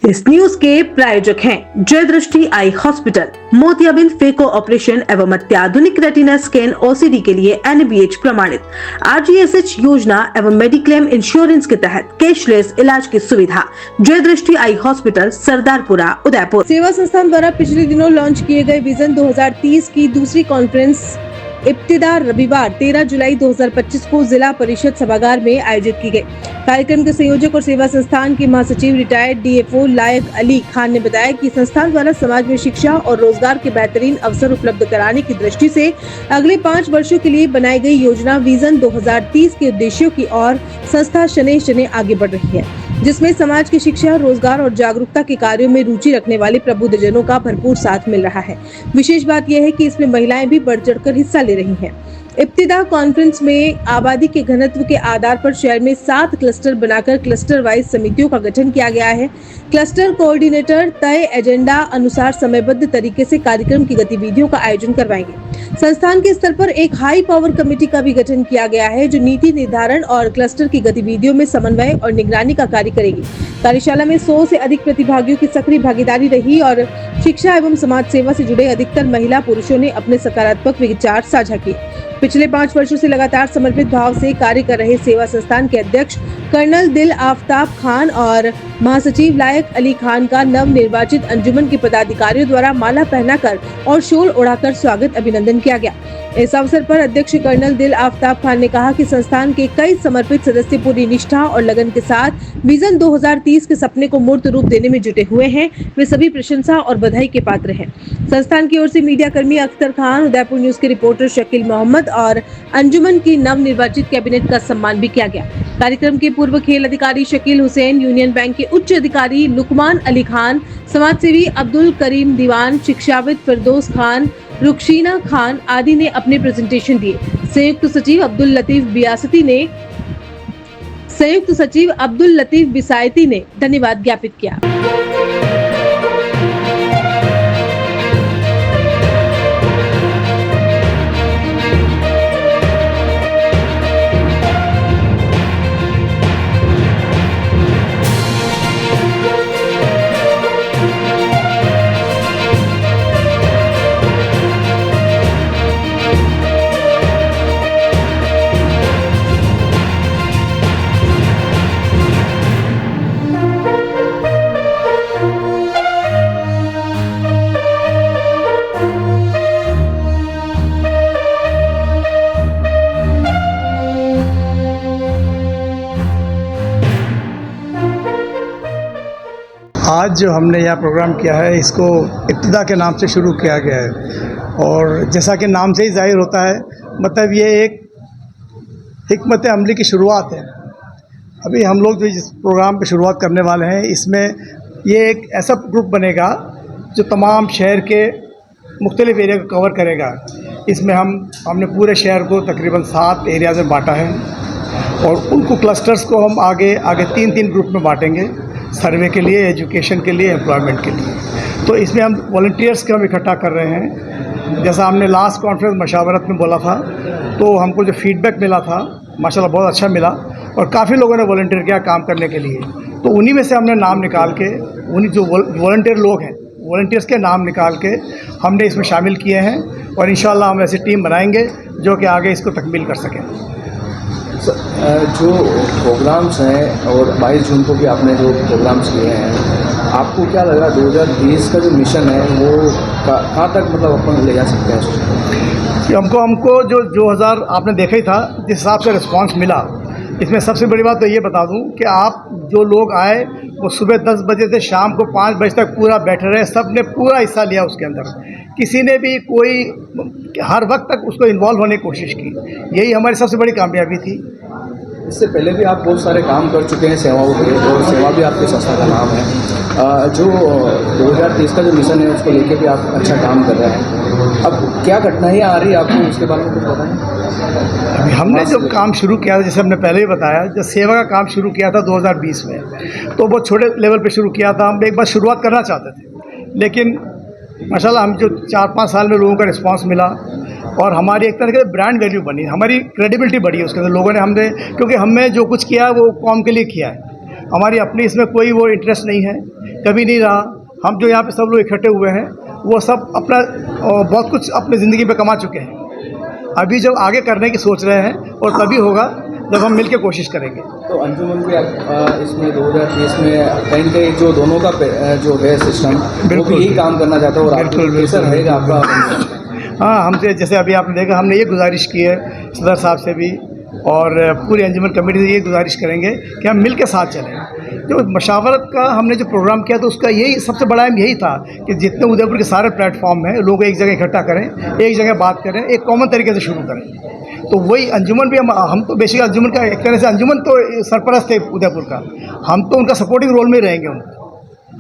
इस न्यूज के प्रायोजक हैं जय दृष्टि आई हॉस्पिटल, मोतियाबिंद फेको ऑपरेशन एवं अत्याधुनिक रेटिना स्कैन ओसीडी के लिए NABH प्रमाणित, RGSH योजना एवं मेडिक्लेम इंश्योरेंस के तहत कैशलेस इलाज की सुविधा। जय दृष्टि आई हॉस्पिटल, सरदारपुरा, उदयपुर। सेवा संस्थान द्वारा पिछले दिनों लॉन्च किए गए विजन 2030 की दूसरी कॉन्फ्रेंस इब्तिदा रविवार 13 जुलाई 2025 को जिला परिषद सभागार में आयोजित की गई। कार्यक्रम के संयोजक और सेवा संस्थान के महासचिव रिटायर्ड DFO लायक अली खान ने बताया कि संस्थान द्वारा समाज में शिक्षा और रोजगार के बेहतरीन अवसर उपलब्ध कराने की दृष्टि से अगले 5 वर्षों के लिए बनाई गई योजना विजन 2030 के उद्देश्यों की ओर संस्था शनै शनै आगे बढ़ रही है, जिसमें समाज की शिक्षा, रोजगार और जागरूकता के कार्यों में रुचि रखने वाले प्रबुद्धजनों का भरपूर साथ मिल रहा है। विशेष बात यह है कि इसमें महिलाएं भी बढ़ चढ़कर हिस्सा ले रही हैं। इब्तिदा कॉन्फ्रेंस में आबादी के घनत्व के आधार पर शहर में 7 क्लस्टर बनाकर क्लस्टर वाइज समितियों का गठन किया गया है। क्लस्टर कोऑर्डिनेटर तय एजेंडा अनुसार समयबद्ध तरीके से कार्यक्रम की गतिविधियों का आयोजन करवाएंगे। संस्थान के स्तर पर एक हाई पावर कमेटी का भी गठन किया गया है, जो नीति निर्धारण और क्लस्टर की गतिविधियों में समन्वय और निगरानी का कार्य करेगी। कार्यशाला में 100 से अधिक प्रतिभागियों की सक्रिय भागीदारी रही और शिक्षा एवं समाज सेवा से जुड़े अधिकतर महिला पुरुषों ने अपने सकारात्मक विचार साझा किए। पिछले 5 वर्षों से लगातार समर्पित भाव से कार्य कर रहे सेवा संस्थान के अध्यक्ष कर्नल दिल आफ्ताब खान और महासचिव लायक अली खान का नव निर्वाचित अंजुमन के पदाधिकारियों द्वारा माला पहनाकर और शॉल ओढ़ाकर स्वागत अभिनंदन किया गया। इस अवसर पर अध्यक्ष कर्नल दिल आफ्ताब खान ने कहा कि संस्थान के कई समर्पित सदस्य पूरी निष्ठा और लगन के साथ विजन 2030 के सपने को मूर्त रूप देने में जुटे हुए हैं। वे सभी प्रशंसा और बधाई के पात्र हैं। संस्थान की ओर से मीडिया कर्मी अख्तर खान, उदयपुर न्यूज के रिपोर्टर शकील मोहम्मद और अंजुमन की नव निर्वाचित कैबिनेट का सम्मान भी किया गया। कार्यक्रम के पूर्व खेल अधिकारी शकील हुसैन, यूनियन बैंक के उच्च अधिकारी लुकमान अली खान, समाजसेवी अब्दुल करीम दीवान, शिक्षाविद फिरदौस खान, रुखशीना खान आदि ने अपने प्रेजेंटेशन दिए। संयुक्त सचिव अब्दुल लतीफ बिसायती ने धन्यवाद ज्ञापित किया। आज जो हमने यह प्रोग्राम किया है, इसको इब्तिदा के नाम से शुरू किया गया है और जैसा कि नाम से ही जाहिर होता है, मतलब ये एक हिकमत अमली की शुरुआत है। अभी हम लोग जो इस प्रोग्राम की शुरुआत करने वाले हैं, इसमें ये एक ऐसा ग्रुप बनेगा जो तमाम शहर के मुख्तलिफ एरिया को कवर करेगा। इसमें हमने पूरे शहर को तकरीबन 7 एरियाज़ में बांटा है और उनको क्लस्टर्स को हम आगे 3 ग्रुप में बांटेंगे, सर्वे के लिए, एजुकेशन के लिए, एम्प्लॉयमेंट के लिए। तो इसमें हम वॉलंटियर्स के हम इकट्ठा कर रहे हैं। जैसा हमने लास्ट कॉन्फ्रेंस मशावरत में बोला था, तो हमको जो फीडबैक मिला था माशाल्लाह बहुत अच्छा मिला और काफ़ी लोगों ने वॉलंटियर किया काम करने के लिए। तो उन्हीं में से हमने नाम निकाल के, उन्हीं जो वॉलंटियर लोग हैं, वॉलंटियर्स के नाम निकाल के हमने इसमें शामिल किए हैं और इंशाल्लाह हम ऐसी टीम बनाएंगे जो कि आगे इसको तकमील कर सकें। जो प्रोग्राम्स हैं और 22 जून को भी आपने जो प्रोग्राम्स किए हैं, आपको क्या लग रहा है 2030 का जो मिशन है वो कहाँ तक मतलब अपन ले जा सकते हैं? हमको जो 2000 आपने देखा ही था, जिस हिसाब से रिस्पांस मिला, इसमें सबसे बड़ी बात तो ये बता दूं कि आप जो लोग आए वो सुबह 10 बजे से शाम को 5 बजे तक पूरा बैठे रहे, सब ने पूरा हिस्सा लिया उसके अंदर। किसी ने भी कोई हर वक्त तक उसको इन्वॉल्व होने की कोशिश की। यही हमारी सबसे बड़ी कामयाबी थी। इससे पहले भी आप बहुत सारे काम कर चुके हैं सेवाओं के, और सेवा भी आपकी संस्था का नाम है। जो 2030 का जो मिशन है उसको लेके भी आप अच्छा काम कर रहे हैं। अब क्या कठिनाइयाँ आ रही है आपको, उसके बारे में कुछ बताएं। अभी हमने जब काम शुरू किया था, जैसे हमने पहले ही बताया, जब सेवा का काम शुरू किया था 2020 में, तो बहुत छोटे लेवल पे शुरू किया था। हम एक बार शुरुआत करना चाहते थे, लेकिन माशाल्लाह हम जो 4-5 साल में लोगों का रिस्पांस मिला और हमारी एक तरह से ब्रांड वैल्यू बनी, हमारी क्रेडिबिलिटी बढ़ी उसके अंदर। लोगों ने हमने, क्योंकि हमने जो कुछ किया वो कौम के लिए किया है, हमारी अपनी इसमें कोई वो इंटरेस्ट नहीं है। कभी नहीं रहा। हम जो यहाँ पे सब लोग इकट्ठे हुए हैं वो सब अपना बहुत कुछ अपनी ज़िंदगी में कमा चुके हैं। अभी जब आगे करने की सोच रहे हैं और तभी होगा जब हम मिल के कोशिश करेंगे। तो अंजुमन भी इसमें 2030 में कहीं कहीं जो दोनों का जो है सिस्टम वो बिल्कुल, भी यही काम करना चाहता है और बिल्कुल, आपको कैसा बिल्कुल। रहेगा आपका? हाँ, हमसे जैसे अभी आपने देखा हमने ये गुजारिश की है सदर साहब से भी और पूरी अंजुमन कमेटी से ये गुजारिश करेंगे कि हम मिल के साथ चलें। जो मशावरत का हमने जो प्रोग्राम किया तो उसका यही सबसे बड़ा एम यही था कि जितने उदयपुर के सारे प्लेटफॉर्म हैं लोग एक जगह इकट्ठा करें, एक जगह बात करें, एक कॉमन तरीके से शुरू करें। तो वही अंजुमन भी हम तो बेसिक अंजुमन का एक तरह से अंजुमन तो सरपरस्त थे उदयपुर का, हम तो उनका सपोर्टिंग रोल में रहेंगे।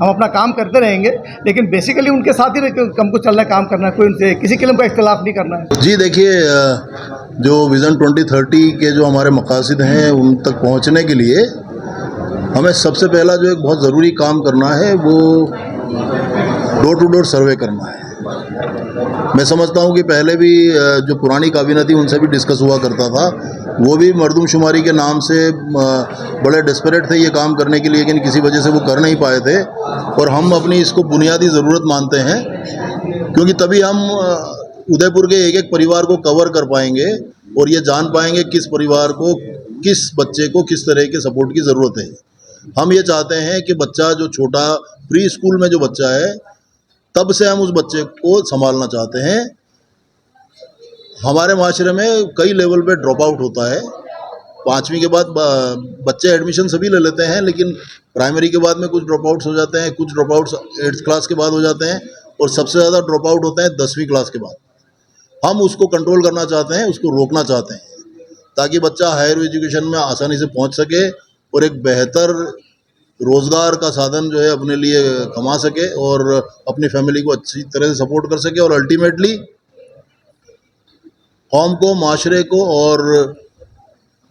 हम अपना काम करते रहेंगे लेकिन बेसिकली उनके साथ ही हमको चलना है, काम करना है, कोई उनसे किसी किस्म का इख्तिलाफ नहीं करना है। जी देखिए, जो विज़न 2030 के जो हमारे मकासद हैं उन तक पहुंचने के लिए हमें सबसे पहला जो एक बहुत ज़रूरी काम करना है वो डोर टू डोर सर्वे करना है। मैं समझता हूं कि पहले भी जो पुरानी काबीना थी उनसे भी डिस्कस हुआ करता था, वो भी मरदमशुमारी के नाम से बड़े डेस्परेट थे ये काम करने के लिए, लेकिन किसी वजह से वो कर नहीं पाए थे। और हम अपनी इसको बुनियादी ज़रूरत मानते हैं क्योंकि तभी हम उदयपुर के एक एक परिवार को कवर कर पाएंगे और ये जान पाएंगे किस परिवार को, किस बच्चे को किस तरह के सपोर्ट की ज़रूरत है। हम ये चाहते हैं कि बच्चा जो छोटा प्री स्कूल में जो बच्चा है तब से हम उस बच्चे को संभालना चाहते हैं। हमारे माशरे में कई लेवल पे ड्रॉप आउट होता है। 5वीं के बाद बच्चे एडमिशन सभी ले लेते हैं, लेकिन प्राइमरी के बाद में कुछ ड्रॉप आउट्स हो जाते हैं, कुछ ड्रॉप आउट्स 8th क्लास के बाद हो जाते हैं और सबसे ज़्यादा ड्रॉप आउट होते हैं 10वीं क्लास के बाद। हम उसको कंट्रोल करना चाहते हैं, उसको रोकना चाहते हैं ताकि बच्चा हायर एजुकेशन में आसानी से पहुंच सके और एक बेहतर रोज़गार का साधन जो है अपने लिए कमा सके और अपनी फैमिली को अच्छी तरह से सपोर्ट कर सके और अल्टीमेटली कौम को, माशरे को और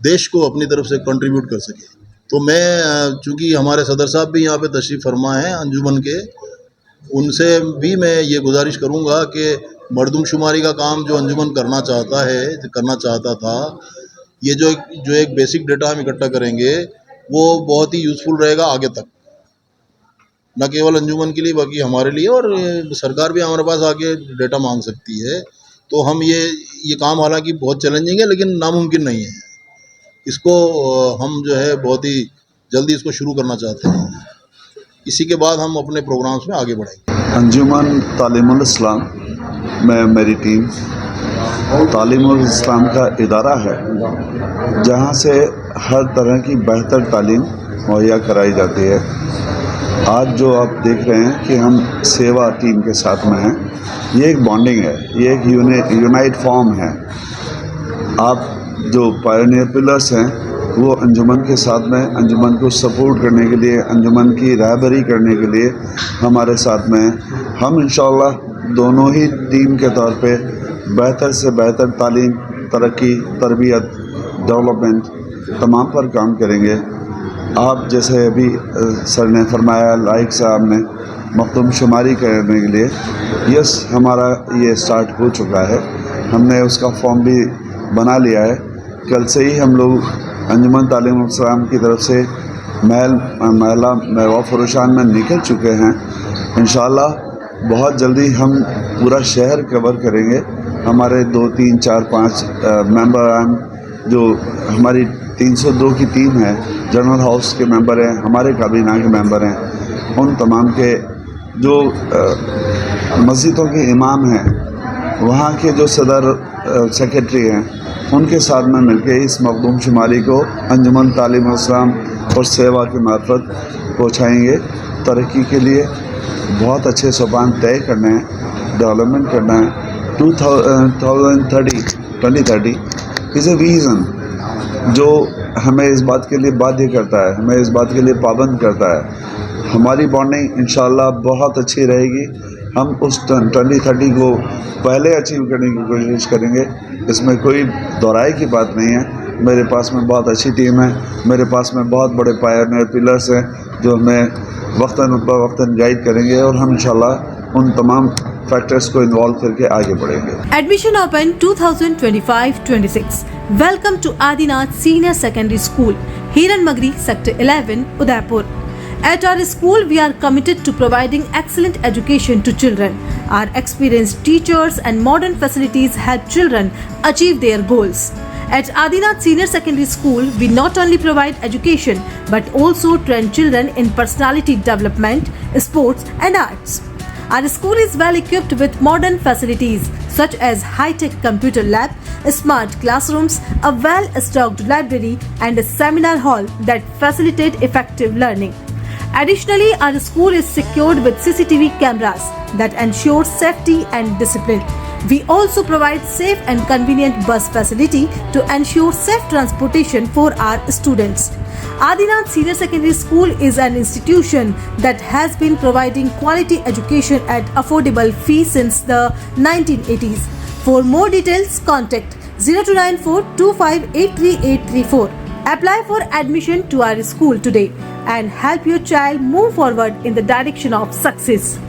देश को अपनी तरफ से कंट्रीब्यूट कर सके। तो मैं चूँकि हमारे सदर साहब भी यहाँ पे तशरीफ़ फरमा हैं अंजुमन के, उनसे भी मैं ये गुजारिश करूँगा कि मरदमशुमारी का काम जो अंजुमन करना चाहता था, ये जो एक बेसिक डेटा हम इकट्ठा करेंगे वो बहुत ही यूज़फुल रहेगा आगे तक, न केवल अंजुमन के लिए बल्कि हमारे लिए। और सरकार भी हमारे पास आके डेटा मांग सकती है। तो हम ये काम हालांकि बहुत चैलेंजिंग है लेकिन नामुमकिन नहीं है। इसको हम जो है बहुत ही जल्दी इसको शुरू करना चाहते हैं। इसी के बाद हम अपने प्रोग्राम्स में आगे बढ़ेंगे। अंजुमन तालीमुल इस्लाम में मेरी टीम तालीमुल इस्लाम का इदारा है जहां से हर तरह की बेहतर तालीम मुहैया कराई जाती है। आज जो आप देख रहे हैं कि हम सेवा टीम के साथ में हैं, ये एक बॉन्डिंग है, ये एक यूनाइट फॉर्म है। आप जो पायनियर पिलर्स हैं वो अंजुमन के साथ में, अंजुमन को सपोर्ट करने के लिए, अंजुमन की रहबरी करने के लिए हमारे साथ में हैं। हम इंशाअल्लाह दोनों ही टीम के तौर पे बेहतर से बेहतर तालीम, तरक्की, तरबियत, डेवलपमेंट तमाम पर काम करेंगे। आप जैसे अभी सर ने फरमाया, लाइक साहब ने मरदमशुमारी करने के लिए, यस हमारा ये स्टार्ट हो चुका है। हमने उसका फॉर्म भी बना लिया है। कल से ही हम लोग अंजुमन तालीमुल इस्लाम की तरफ से महिला मेवा फरोशान में निकल चुके हैं। इंशाअल्लाह बहुत जल्दी हम पूरा शहर कवर करेंगे। हमारे 2, 3, 4, 5 मेंबर जो हमारी 302 की टीम है, जनरल हाउस के मेंबर हैं, हमारे काबीना के मेंबर हैं, उन तमाम के जो मस्जिदों के इमाम हैं, वहाँ के जो सदर सेक्रेटरी हैं, उनके साथ में मिलकर इस मरदमशुमारी को अंजुमन तालीमुल इस्लाम और सेवा के मार्फत पहुँचाएँगे। तरक्की के लिए बहुत अच्छे सोपान तय करने हैं, डेवलपमेंट करना है। 2030 इज़ ए विज़न जो हमें इस बात के लिए बाध्य करता है, हमें इस बात के लिए पाबंद करता है। हमारी बॉन्डिंग इंशाअल्लाह बहुत अच्छी रहेगी। हम उस 2030 को पहले अचीव करने की कोशिश करेंगे, इसमें कोई दोहराए की बात नहीं है। मेरे पास में बहुत अच्छी टीम है, मेरे पास में बहुत बड़े पायनियर पिलर्स हैं जो हमें वक्तन गाइड करेंगे और हम इंशाल्लाह उन तमाम फैक्टर्स को इन्वॉल्व करके आगे बढ़ेंगे। Admission open 2025-26. Welcome to Adinath Senior Secondary School, Hiran Magri, Sector 11, Udaipur. At our school, we are committed to providing excellent education to children. Our experienced teachers and modern facilities help children achieve their goals. At Adinath Senior Secondary School, we not only provide education but also train children in personality development, sports, and arts. Our school is well equipped with modern facilities such as high-tech computer lab, smart classrooms, a well-stocked library, and a seminar hall that facilitate effective learning. Additionally, our school is secured with CCTV cameras that ensure safety and discipline. We also provide safe and convenient bus facility to ensure safe transportation for our students. Adinath Senior Secondary School is an institution that has been providing quality education at affordable fees since the 1980s. For more details, contact 0294 2583834. Apply for admission to our school today and help your child move forward in the direction of success.